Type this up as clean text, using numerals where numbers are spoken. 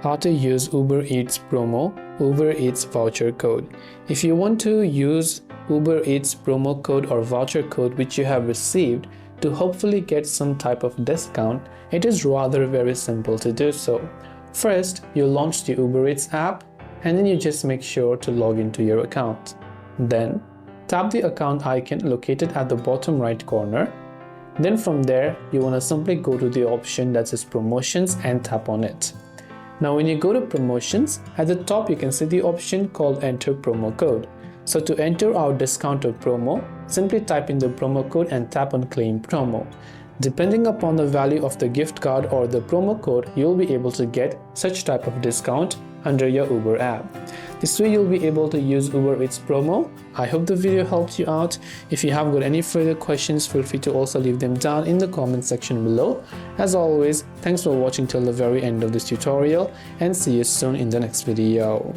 how to use Uber Eats promo, Uber Eats voucher code. If you want to use Uber Eats promo code or voucher code which you have received to hopefully get some type of discount, it is rather very simple to do so. First, you launch the Uber Eats app and then you just make sure to log into your account. Then, tap the account icon located at the bottom right corner. Then from there, you want to simply go to the option that says promotions and tap on it. Now when you go to promotions, at the top you can see the option called enter promo code. So to enter our discounted promo, simply type in the promo code and tap on claim promo. Depending upon the value of the gift card or the promo code, you'll be able to get such type of discount under your Uber app. This way you'll be able to use Uber Eats promo. I hope the video helped you out. If you have got any further questions, feel free to also leave them down in the comment section below. As always, thanks for watching till the very end of this tutorial and see you soon in the next video.